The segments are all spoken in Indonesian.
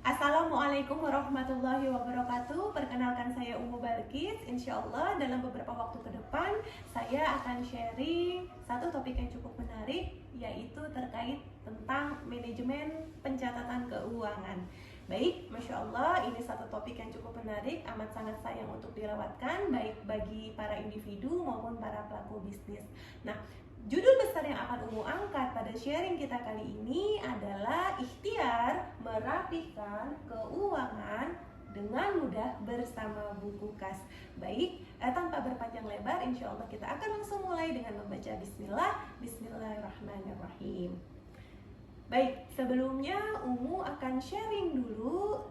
Assalamualaikum warahmatullahi wabarakatuh. Perkenalkan, saya Umu Balkis. Insya Allah dalam beberapa waktu ke depan saya akan sharing satu topik yang cukup menarik, yaitu terkait tentang manajemen pencatatan keuangan. Baik, Masya Allah, ini satu topik yang cukup menarik, amat sangat sayang untuk dilewatkan, baik bagi para individu maupun para pelaku bisnis. Nah, judul besar yang akan Umu angkat pada sharing kita kali ini adalah ikhtiar merapihkan keuangan dengan mudah bersama buku kas. Baik, tanpa berpanjang lebar, insya Allah kita akan langsung mulai dengan membaca Bismillahirrahmanirrahim. Baik, sebelumnya Umu akan sharing dulu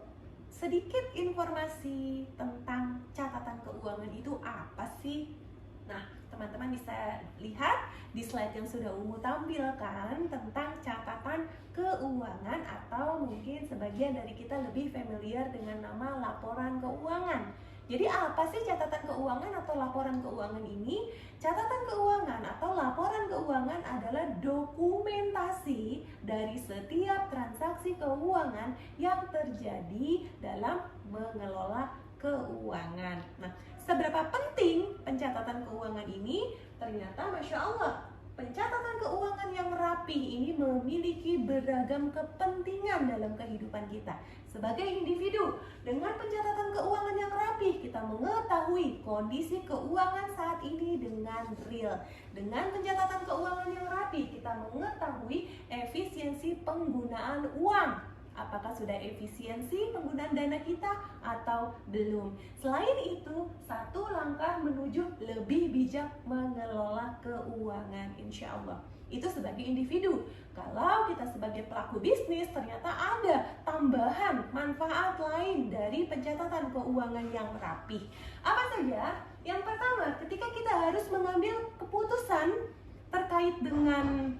sedikit informasi tentang catatan keuangan itu apa sih. Nah, teman-teman bisa lihat di slide yang sudah Umu tampilkan tentang catatan keuangan, atau mungkin sebagian dari kita lebih familiar dengan nama laporan keuangan. Jadi apa sih catatan keuangan atau laporan keuangan ini? Catatan keuangan atau laporan keuangan adalah dokumentasi dari setiap transaksi keuangan yang terjadi dalam mengelola keuangan. Nah, seberapa penting pencatatan keuangan ini? Ternyata Masya Allah, pencatatan keuangan yang rapih ini memiliki beragam kepentingan dalam kehidupan kita sebagai individu. Dengan pencatatan keuangan yang rapih, kita mengetahui kondisi keuangan saat ini dengan real. Dengan pencatatan keuangan yang rapih, kita mengetahui efisiensi penggunaan uang. Apakah sudah efisiensi penggunaan dana kita atau belum. Selain itu, satu langkah menuju lebih bijak mengelola keuangan, insya Allah. Itu sebagai individu. Kalau kita sebagai pelaku bisnis, ternyata ada tambahan manfaat lain dari pencatatan keuangan yang rapih. Apa saja? Yang pertama, ketika kita harus mengambil keputusan terkait dengan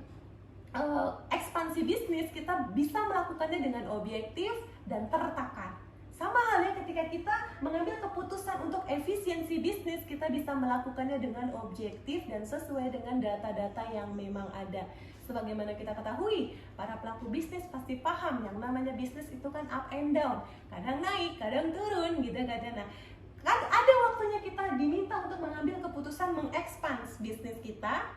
ekspansi bisnis, kita bisa melakukannya dengan objektif dan tertata. Sama halnya ketika kita mengambil keputusan untuk efisiensi bisnis, kita bisa melakukannya dengan objektif dan sesuai dengan data-data yang memang ada. Sebagaimana kita ketahui, para pelaku bisnis pasti paham yang namanya bisnis itu kan up and down, kadang naik, kadang turun gitu kan. Nah, kan ada waktunya kita diminta untuk mengambil keputusan mengekspans bisnis kita,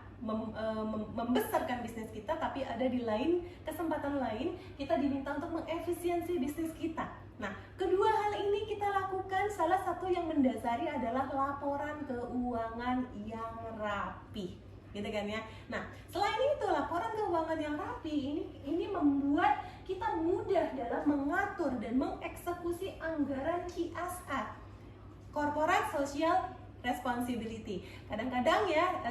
membesarkan bisnis kita, tapi ada di lain kesempatan lain kita diminta untuk mengefisiensi bisnis kita. Nah, kedua hal ini kita lakukan, salah satu yang mendasari adalah laporan keuangan yang rapi, gitu kan ya. Nah, selain itu laporan keuangan yang rapi ini membuat kita mudah dalam mengatur dan mengeksekusi anggaran CSR, Corporate Social Responsibility. Kadang-kadang ya,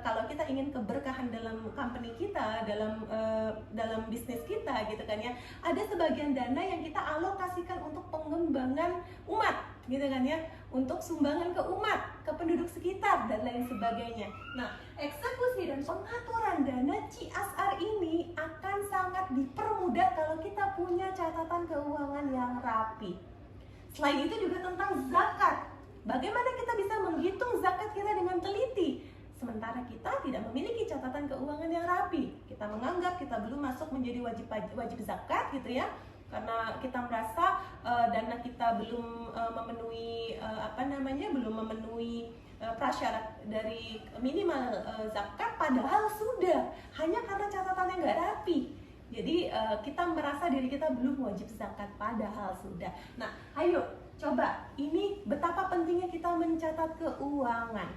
kalau kita ingin keberkahan dalam company kita, dalam bisnis kita gitu kan ya, ada sebagian dana yang kita alokasikan untuk pengembangan umat gitu kan ya, untuk sumbangan ke umat, ke penduduk sekitar dan lain sebagainya. Nah, eksekusi dan pengaturan dana CSR ini akan sangat dipermudah kalau kita punya catatan keuangan yang rapi. Selain itu juga tentang zakat. Bagaimana kita bisa menghitung zakat kita dengan teliti, sementara kita tidak memiliki catatan keuangan yang rapi? Kita menganggap kita belum masuk menjadi wajib zakat gitu ya, karena kita merasa dana kita belum memenuhi belum memenuhi prasyarat dari minimal zakat, padahal sudah, hanya karena catatannya nggak rapi. Jadi kita merasa diri kita belum wajib zakat, padahal sudah. Nah, ayo coba, ini betapa pentingnya kita mencatat keuangan.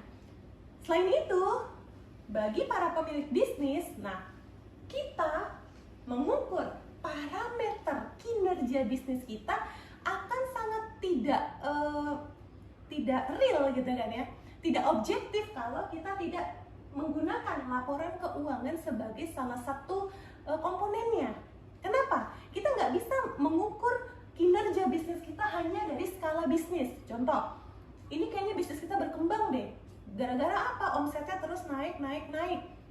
Selain itu, bagi para pemilik bisnis, nah, kita mengukur parameter kinerja bisnis kita akan sangat tidak real gitu kan ya, tidak objektif kalau kita tidak menggunakan laporan keuangan sebagai salah satu komponennya. Kenapa? Kita nggak bisa mengukur kinerja bisnis kita hanya dari skala bisnis. Contoh, ini kayaknya bisnis kita berkembang deh, gara-gara apa? Omsetnya terus naik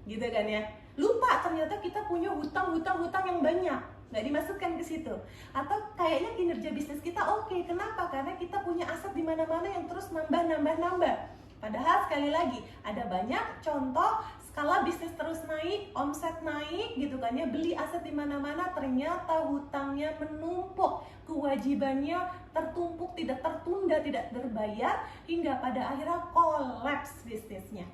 gitu kan ya. Lupa ternyata kita punya hutang yang banyak, nggak dimasukkan ke situ. Atau kayaknya kinerja bisnis kita oke. Kenapa? Karena kita punya aset di mana-mana yang terus nambah. Padahal sekali lagi, ada banyak contoh skala bisnis terus naik, omset naik gitu kan ya, beli aset di mana-mana, ternyata hutangnya menumpuk, kewajibannya tertumpuk, tidak tertunda, tidak terbayar, hingga pada akhirnya kolaps bisnisnya.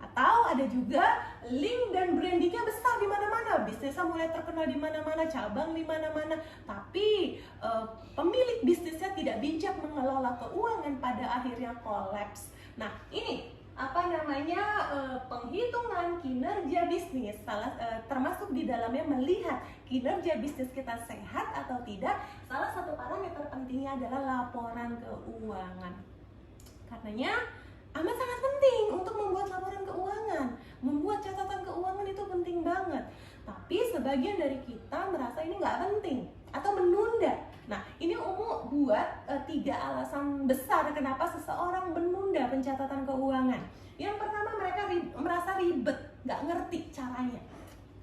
Atau ada juga link dan brandingnya besar di mana-mana, bisnisnya mulai terkenal di mana-mana, cabang di mana-mana, tapi pemilik bisnisnya tidak bijak mengelola keuangan, pada akhirnya kolaps. Nah, ini penghitungan kinerja bisnis, termasuk di dalamnya melihat kinerja bisnis kita sehat atau tidak. Salah satu parameter pentingnya adalah laporan keuangan. Karenanya amat sangat penting untuk membuat laporan keuangan, membuat catatan keuangan itu penting banget. Tapi sebagian dari kita merasa ini nggak penting atau menunda. Nah, ini Umu buat 3 alasan besar kenapa seseorang menunda pencatatan keuangan. Yang pertama, mereka merasa ribet, nggak ngerti caranya,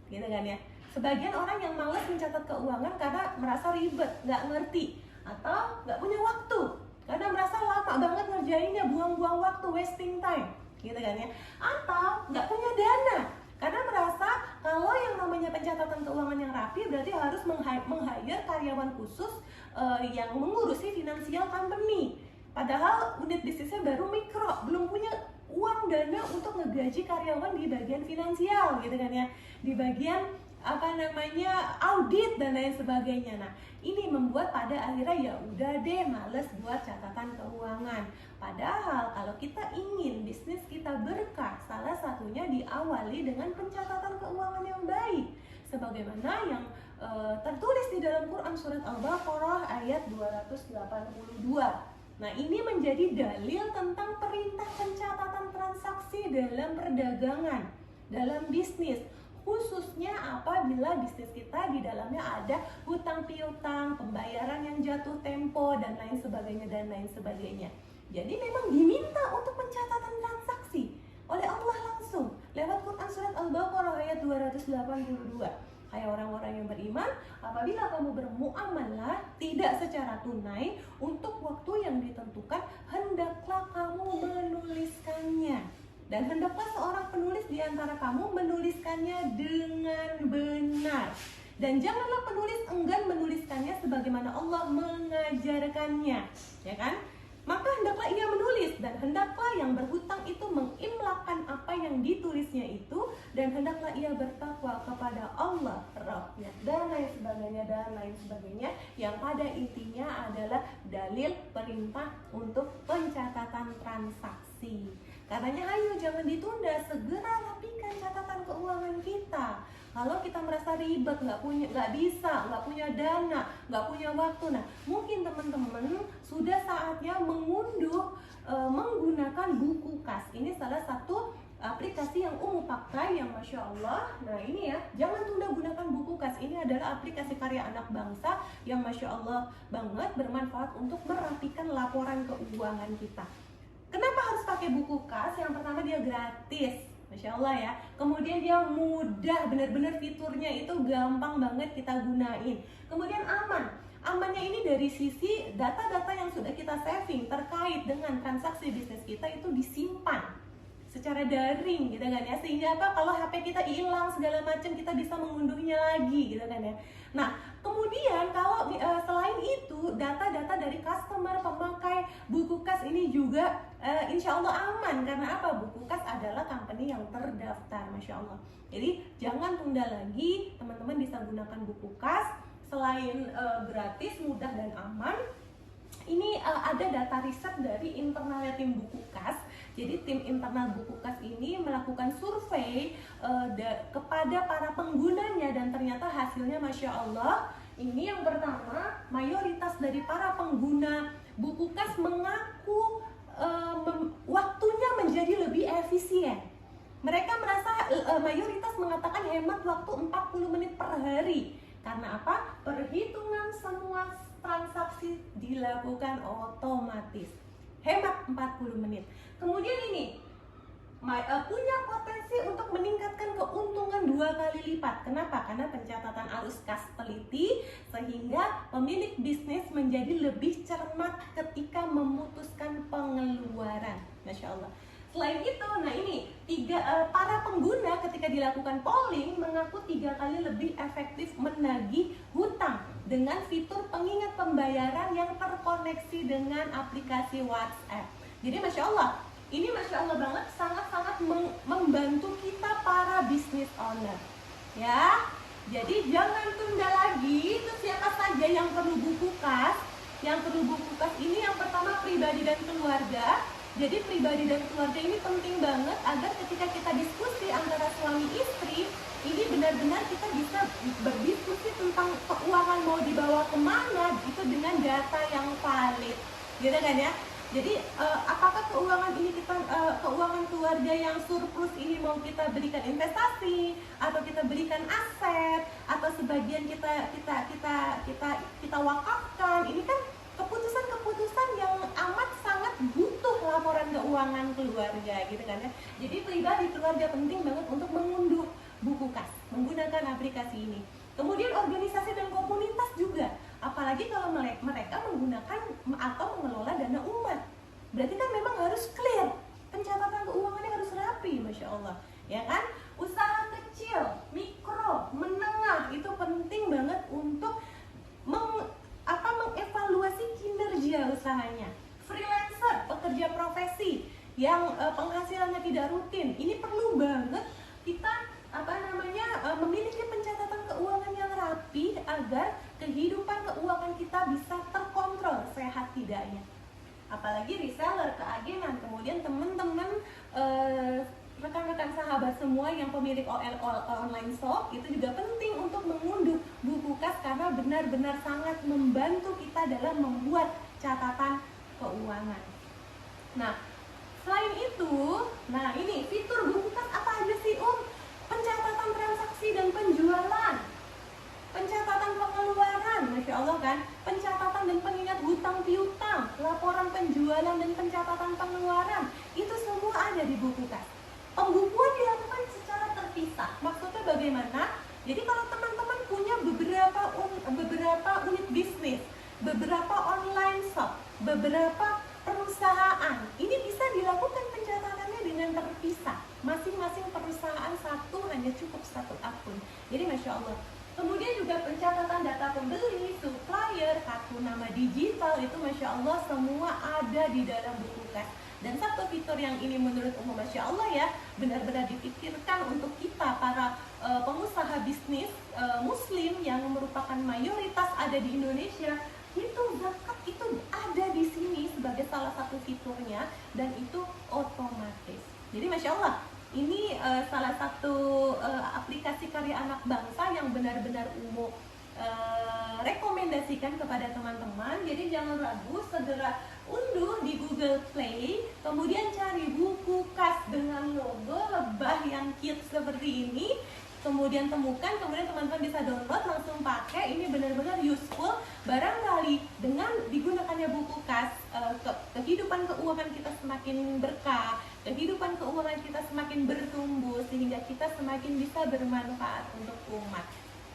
gitu kan ya. Sebagian orang yang malas mencatat keuangan karena merasa ribet, nggak ngerti, atau nggak punya waktu karena merasa lama banget ngerjainnya, buang-buang waktu, wasting time, gitu kan ya. Atau nggak punya dana karena merasa kalau yang namanya pencatatan keuangan yang rapi berarti harus meng-hire karyawan khusus yang mengurusi finansial company. Padahal unit bisnisnya baru mikro, belum punya uang dana untuk ngegaji karyawan di bagian finansial, gitu kan ya, di bagian audit dan lain sebagainya. Nah, ini membuat pada akhirnya ya udah deh, males buat catatan keuangan. Padahal kalau kita ingin bisnis kita berkah, salah satunya diawali dengan pencatatan keuangan yang baik, sebagaimana yang tertulis di dalam Quran surat Al-Baqarah ayat 282. Nah, ini menjadi dalil tentang perintah pencatatan transaksi dalam perdagangan, dalam bisnis, khususnya apabila bisnis kita di dalamnya ada hutang piutang, pembayaran yang jatuh tempo, dan lain sebagainya. Jadi memang diminta untuk pencatatan transaksi oleh Allah langsung lewat Quran surat Al-Baqarah ayat 282. Hai orang-orang yang beriman, apabila kamu bermuamalah tidak secara tunai untuk waktu yang ditentukan, hendaklah kamu menuliskannya. Dan hendaklah seorang penulis di antara kamu menuliskannya dengan benar. Dan janganlah penulis enggan menuliskannya sebagaimana Allah mengajarkannya, ya kan? Maka hendaklah ia menulis, dan hendaklah yang berhutang itu mengimlakan apa yang ditulisnya itu, dan hendaklah ia bertakwa kepada Allah Rabbnya, dan lain sebagainya, yang pada intinya adalah dalil perintah untuk pencatatan transaksi. Karenanya ayo jangan ditunda, segera rapikan catatan keuangan kita. Kalau kita merasa ribet, nggak punya dana, nggak punya waktu, nah mungkin teman-teman sudah saatnya menggunakan buku kas. Ini salah satu aplikasi yang Umu pakai, yang Masya Allah. Nah ini ya, jangan tunda gunakan buku kas. Ini adalah aplikasi karya anak bangsa yang Masya Allah banget, bermanfaat untuk merapikan laporan keuangan kita. Kenapa harus pakai buku kas? Yang pertama, dia gratis, Masya Allah ya. Kemudian dia mudah, benar-benar fiturnya itu gampang banget kita gunain. Kemudian amannya ini dari sisi data-data yang sudah kita saving terkait dengan transaksi bisnis kita itu disimpan secara daring, gitu kan ya. Sehingga kalau HP kita hilang segala macam, kita bisa mengunduhnya lagi, gitu kan ya. Nah, kemudian kalau selain itu, data-data dari customer, pemakai buku kas ini juga insya Allah aman. Karena apa? Buku kas adalah company yang terdaftar, Masya Allah. Jadi jangan tunda lagi, teman-teman bisa gunakan buku kas. Selain gratis, mudah dan aman, ini ada data riset dari internalnya tim buku kas. Jadi tim internal buku kas ini melakukan survei kepada para penggunanya, dan ternyata hasilnya Masya Allah. Ini yang pertama, mayoritas dari para pengguna buku kas mengaku waktunya menjadi lebih efisien. Mereka merasa, mayoritas mengatakan hemat waktu 40 menit per hari. Karena apa? Perhitungan semua transaksi dilakukan otomatis. Hemat 40 menit. Kemudian ini punya potensi untuk meningkatkan keuntungan 2 kali lipat. Kenapa? Karena pencatatan arus kas teliti, sehingga pemilik bisnis menjadi lebih cermat ketika memutuskan pengeluaran. Masya Allah. Selain itu, nah ini para pengguna ketika dilakukan polling mengaku 3 kali lebih efektif menagih hutang dengan fitur pengingat pembayaran yang terkoneksi dengan aplikasi WhatsApp. Jadi Masya Allah, ini Masya Allah banget, sangat-sangat membantu kita para business owner ya. Jadi jangan tunda lagi. Itu siapa saja yang perlu buku kas? Yang perlu buku kas ini yang pertama pribadi dan keluarga. Jadi pribadi dan keluarga ini penting banget agar ketika kita diskusi antara suami istri, ini benar-benar kita bisa berdiskusi tentang keuangan mau dibawa kemana itu dengan data yang valid, gitu kan ya. Jadi apakah keuangan ini keuangan keluarga yang surplus ini mau kita berikan investasi atau kita berikan aset atau sebagian kita wakafkan, ini kan keputusan-keputusan yang amat sangat butuh laporan keuangan keluarga, gitu kan ya. Jadi pribadi keluarga penting banget untuk mengunduh buku kas menggunakan aplikasi ini. Kemudian organisasi dan komunitas juga, apalagi kalau mereka menggunakan atau mengelola dana umat, berarti kan memang harus clear, pencatatan keuangannya harus rapi, Masya Allah, ya kan? Usaha kecil, mikro, menengah itu penting banget untuk mengevaluasi kinerja usahanya. Freelancer, pekerja profesi yang penghasilannya tidak rutin, ini perlu banget kita memiliki pencatatan keuangan yang rapi agar kehidupan keuangan kita bisa terkontrol sehat tidaknya. Apalagi reseller, keagenan, kemudian teman-teman rekan-rekan sahabat semua yang pemilik online shop, itu juga penting untuk mengunduh buku kas karena benar-benar sangat membantu kita dalam membuat catatan keuangan. Nah, selain itu, nah ini fitur buku kas apa aja sih Pencatatan transaksi dan penjualan, pencatatan pengeluaran, Masya Allah kan, pencatatan dan pengingat hutang piutang, laporan penjualan dan pencatatan pengeluaran, itu semua ada di buku kas. Pembukuan dilakukan secara terpisah. Maksudnya bagaimana? Jadi kalau teman-teman punya beberapa unit bisnis, beberapa online shop, beberapa perusahaan, ini bisa dilakukan pencatatannya dengan terpisah. Masing-masing perusahaan hanya cukup satu akun. Jadi Masya Allah. Kemudian juga pencatatan data pembeli, supplier, kartu nama digital, itu Masya Allah semua ada di dalam buku kas. Dan satu fitur yang ini menurut umum Masya Allah ya, benar-benar dipikirkan untuk kita para pengusaha bisnis muslim yang merupakan mayoritas ada di Indonesia, itu zakat itu ada di sini sebagai salah satu fiturnya dan itu otomatis. Jadi Masya Allah, ini salah satu aplikasi karya anak bangsa yang benar-benar umum rekomendasikan kepada teman-teman. Jadi jangan ragu, segera unduh di Google Play, kemudian cari buku kas dengan logo lebah yang cute seperti ini, kemudian temukan, kemudian teman-teman bisa download, langsung pakai. Ini benar-benar useful. Barangkali dengan digunakannya buku kas, kehidupan keuangan kita semakin berkah, kehidupan keuangan kita semakin bertumbuh, sehingga kita semakin bisa bermanfaat untuk umat.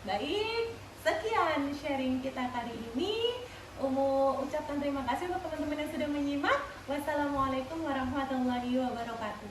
Baik, sekian sharing kita kali ini. Ucapkan terima kasih untuk teman-teman yang sudah menyimak. Wassalamualaikum warahmatullahi wabarakatuh.